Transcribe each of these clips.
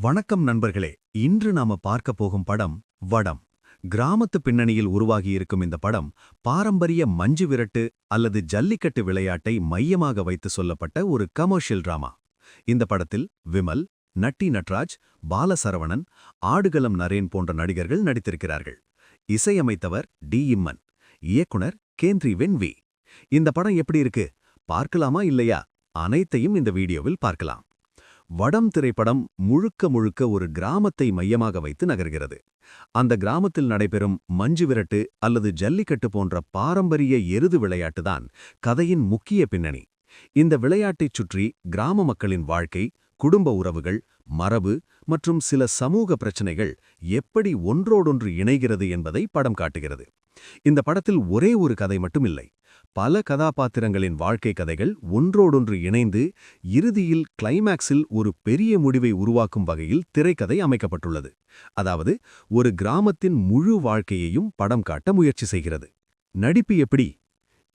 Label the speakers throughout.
Speaker 1: வணக்கம் நண்பர்களே. இன்று நாம பார்க்க போகும் படம் வடம். கிராமத்து பின்னணியில் உருவாகியிருக்கும் இந்த படம் பாரம்பரிய மஞ்சு விரட்டு அல்லது ஜல்லிக்கட்டு விளையாட்டை மையமாக வைத்து சொல்லப்பட்ட ஒரு கமர்ஷியல் டிராமா. இந்த படத்தில் விமல், நட்டி நட்ராஜ், பாலசரவணன், ஆடுகளம் நரேன் போன்ற நடிகர்கள் நடித்திருக்கிறார்கள். இசையமைத்தவர் டி. இம்மன், இயக்குனர் கேந்திரி வென்வி. இந்த படம் எப்படி இருக்கு, பார்க்கலாமா இல்லையா? அனைத்தையும் இந்த வீடியோவில் பார்க்கலாம். வடம் திரைப்படம் முழுக்க முழுக்க ஒரு கிராமத்தை மையமாக வைத்து நகர்கிறது. அந்த கிராமத்தில் நடைபெறும் மஞ்சு விரட்டு அல்லது ஜல்லிக்கட்டு போன்ற பாரம்பரிய எருது விளையாட்டுதான் கதையின் முக்கிய பின்னணி. இந்த விளையாட்டைச் சுற்றி கிராம மக்களின் வாழ்க்கை, குடும்ப உறவுகள், மரபு மற்றும் சில சமூக பிரச்சனைகள் எப்படி ஒன்றோடொன்று இணைகிறது என்பதை படம் காட்டுகிறது. இந்த படத்தில் ஒரே ஒரு கதை மட்டும் இல்லை, பல கதாபாத்திரங்களின் வாழ்க்கை கதைகள் ஒன்றோடொன்று இணைந்து இறுதியில் கிளைமேக்ஸில் ஒரு பெரிய முடிவை உருவாக்கும் வகையில் திரைக்கதை அமைக்கப்பட்டுள்ளது. அதாவது ஒரு கிராமத்தின் முழு வாழ்க்கையையும் படம் காட்ட முயற்சி செய்கிறது. நடிப்பு எப்படி?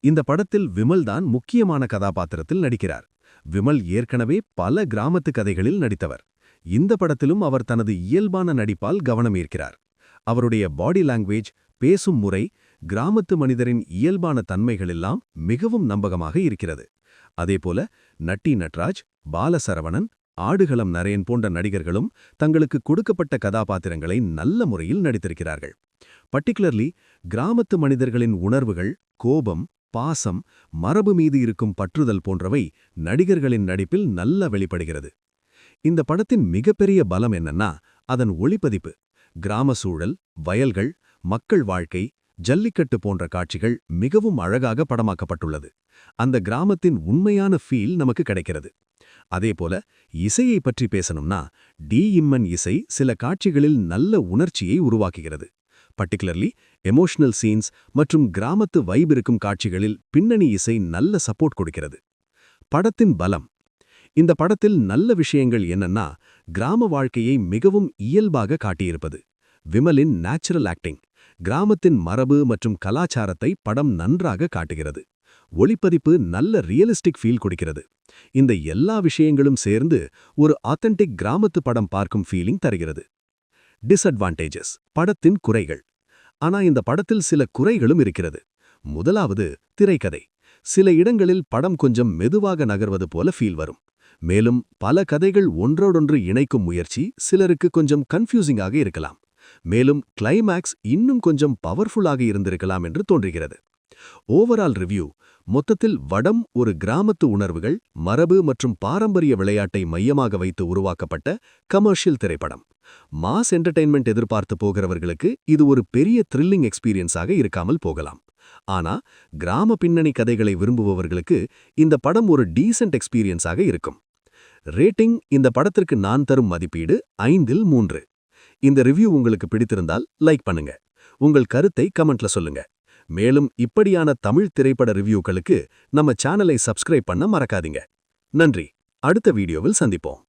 Speaker 1: இந்த படத்தில் விமல் தான் முக்கியமான கதாபாத்திரத்தில் நடிக்கிறார். விமல் ஏற்கனவே பல கிராமத்து கதைகளில் நடித்தவர். இந்த படத்திலும் அவர் தனது இயல்பான நடிப்பால் கவனம் ஈர்க்கிறார். அவருடைய பாடி லாங்குவேஜ், பேசும் முறை, கிராமத்து மனிதரின் இயல்பான தன்மைகளெல்லாம் மிகவும் நம்பகமாக இருக்கிறது. அதேபோல நட்டி நட்ராஜ், பாலசரவணன், ஆடுகளம் நரேன் போன்ற நடிகர்களும் தங்களுக்கு கொடுக்கப்பட்ட கதாபாத்திரங்களை நல்ல முறையில் நடித்திருக்கிறார்கள். பர்டிகுலர்லி கிராமத்து மனிதர்களின் உணர்வுகள், கோபம், பாசம், மரபு மீது இருக்கும் பற்றுதல் போன்றவை நடிகர்களின் நடிப்பில் நல்ல வெளிப்படுகிறது. இந்த படத்தின் மிகப்பெரிய பலம் என்னன்னா அதன் ஒளிப்பதிப்பு. கிராம சூழல், வயல்கள், மக்கள் வாழ்க்கை, ஜல்லிக்கட்டு போன்ற காட்சிகள் மிகவும் அழகாக படமாக்கப்பட்டுள்ளது. அந்த கிராமத்தின் உண்மையான ஃபீல் நமக்கு கிடைக்கிறது. அதேபோல இசையை பற்றி பேசணும்னா டி. இம்மன் இசை சில காட்சிகளில் நல்ல உணர்ச்சியை உருவாக்குகிறது. பர்டிகுலர்லி எமோஷனல் சீன்ஸ் மற்றும் கிராமத்து வைப் இருக்கும் காட்சிகளில் பின்னணி இசை நல்ல சப்போர்ட் கொடுக்கிறது. படத்தின் பலம். இந்த படத்தில் நல்ல விஷயங்கள் என்னன்னா கிராம வாழ்க்கையை மிகவும் இயல்பாக காட்டியிருப்பது. விமலின் நேச்சுரல் ஆக்டிங், கிராமத்தின் மரபு மற்றும் கலாச்சாரத்தை படம் நன்றாக காட்டுகிறது. ஒளிப்பதிப்பு நல்ல ரியலிஸ்டிக் ஃபீல் கொடுக்கிறது. இந்த எல்லா விஷயங்களும் சேர்ந்து ஒரு ஆத்தென்டிக் கிராமத்து படம் பார்க்கும் ஃபீலிங் தருகிறது. டிஸ்அட்வான்டேஜஸ், படத்தின் குறைகள். ஆனா இந்த படத்தில் சில குறைகளும் இருக்கிறது. முதலாவது திரைக்கதை. சில இடங்களில் படம் கொஞ்சம் மெதுவாக நகர்வது போல ஃபீல் வரும். மேலும் பல கதைகள் ஒன்றோடொன்று இணைக்கும் முயற்சி சிலருக்கு கொஞ்சம் கன்ஃபியூசிங்காக இருக்கலாம். மேலும் கிளைமேக்ஸ் இன்னும் கொஞ்சம் பவர்ஃபுல்லாக இருந்திருக்கலாம் என்று தோன்றுகிறது. Overall review. மொத்தத்தில் வடம் ஒரு கிராமத்து உணர்வுகள், மரபு மற்றும் பாரம்பரிய விளையாட்டை மையமாக வைத்து உருவாக்கப்பட்ட கமர்ஷியல் திரைப்படம். மாஸ் என்டர்டெயின்மெண்ட் எதிர்பார்த்து போகிறவர்களுக்கு இது ஒரு பெரிய த்ரில்லிங் எக்ஸ்பீரியன்ஸாக இருக்காமல் போகலாம். ஆனா கிராம பின்னணி கதைகளை விரும்புபவர்களுக்கு இந்த படம் ஒரு டீசென்ட் எக்ஸ்பீரியன்ஸாக இருக்கும். ரேட்டிங். இந்த படத்திற்கு நான் தரும் மதிப்பீடு 5இல் 3. இந்த ரிவ்யூ உங்களுக்கு பிடித்திருந்தால் லைக் பண்ணுங்க. உங்கள் கருத்தை கமெண்ட்ல சொல்லுங்க. மேலும் இப்படியான தமிழ் திரைப்பட ரிவ்யூக்களுக்கு நம்ம சேனலை சப்ஸ்கிரைப் பண்ண மறக்காதீங்க. நன்றி. அடுத்த வீடியோவில் சந்திப்போம்.